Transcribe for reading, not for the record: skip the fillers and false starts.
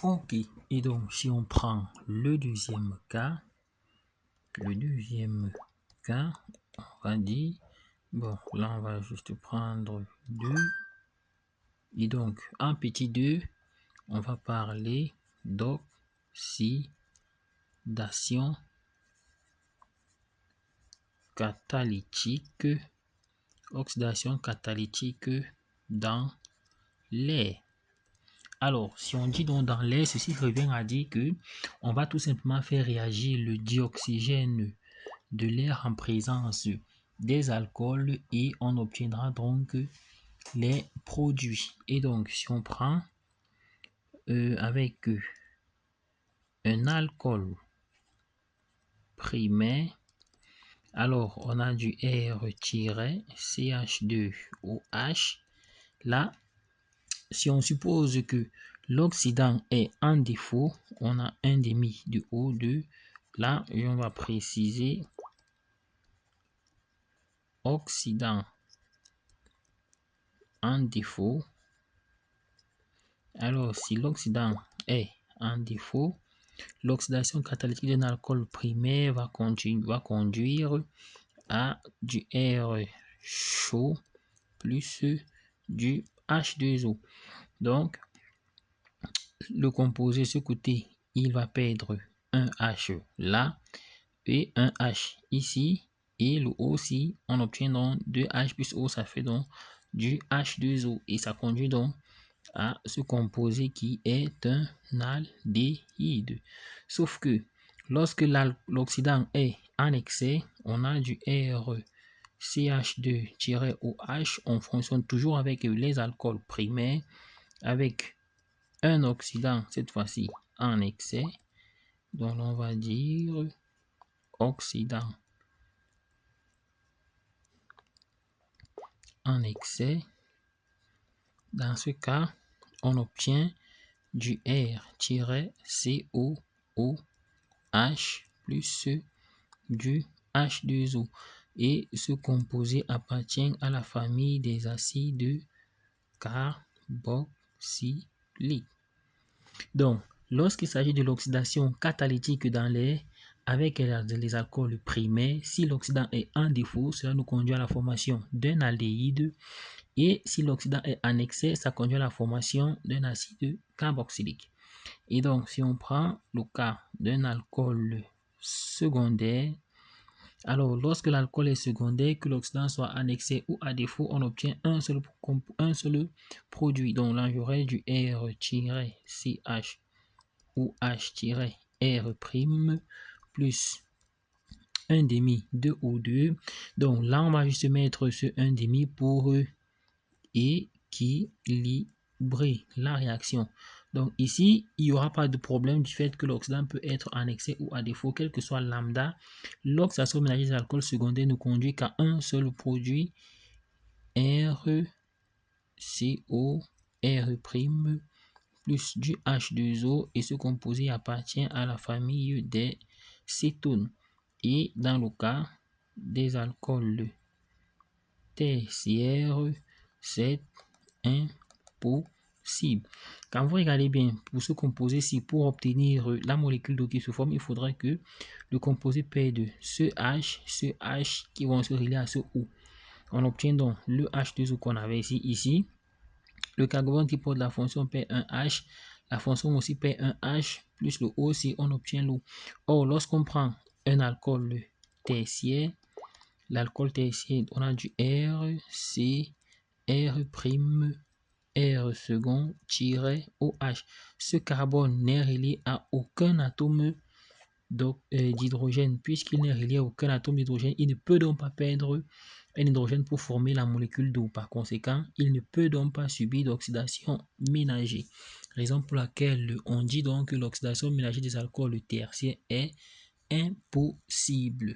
Ok, et donc si on prend le deuxième cas, on va dire, bon, là on va juste prendre 2, et donc en petit 2, on va parler d'oxydation catalytique, dans l'air. Alors, si on dit donc dans l'air, ceci revient à dire que on va tout simplement faire réagir le dioxygène de l'air en présence des alcools et on obtiendra donc les produits. Et donc, si on prend avec un alcool primaire, alors on a du R-CH2OH. Là, si on suppose que l'oxydant est en défaut, on a un demi de O2. Là, on va préciser oxydant en défaut. Alors, si l'oxydant est en défaut, l'oxydation catalytique d'un alcool primaire va conduire à du R chaud plus du H2O. Donc, le composé, ce côté, il va perdre un H là et un H ici. Et le O aussi, on obtient donc 2H plus O, ça fait donc du H2O. Et ça conduit donc à ce composé qui est un aldéhyde. Sauf que lorsque l'oxydant est en excès, on a du RCH2-OH. On fonctionne toujours avec les alcools primaires, avec un oxydant, cette fois-ci en excès. Donc on va dire oxydant en excès. Dans ce cas, on obtient du R-COOH plus du H2O. Et ce composé appartient à la famille des acides carboxyliques. Donc, lorsqu'il s'agit de l'oxydation catalytique dans l'air avec les alcools primaires, si l'oxydant est en défaut, cela nous conduit à la formation d'un aldéhyde. Et si l'oxydant est en excès, ça conduit à la formation d'un acide carboxylique. Et donc, si on prend le cas d'un alcool secondaire, alors lorsque l'alcool est secondaire, que l'oxydant soit en excès ou à défaut, on obtient un seul produit. Donc là, j'aurai du R-CH ou H-R' plus un demi de O2. Donc là, on va juste mettre ce 1 demi pour équilibrer la réaction. Donc ici, il n'y aura pas de problème du fait que l'oxydant peut être en excès ou à défaut, quel que soit lambda. L'oxydation ménagée des alcools secondaires ne conduit qu'à un seul produit, RCOR' plus du H2O, et ce composé appartient à la famille des cétones. Et dans le cas des alcools tertiaires, c'est impossible. Quand vous regardez bien, pour ce composé-ci, pour obtenir la molécule d'eau qui se forme, il faudrait que le composé perde ce H qui vont se relier à ce O. On obtient donc le H2O qu'on avait ici. Le carbone qui porte la fonction P1H, la fonction aussi P1H, plus le O aussi, on obtient l'eau. Or, lorsqu'on prend un alcool tertiaire, l'alcool tertiaire, on a du R, C, R', R second, OH. Ce carbone n'est relié à aucun atome d'hydrogène. Puisqu'il n'est relié à aucun atome d'hydrogène, il ne peut donc pas perdre un hydrogène pour former la molécule d'eau. Par conséquent, il ne peut donc pas subir d'oxydation ménagée. Raison pour laquelle on dit donc que l'oxydation ménagée des alcools tertiaires est impossible.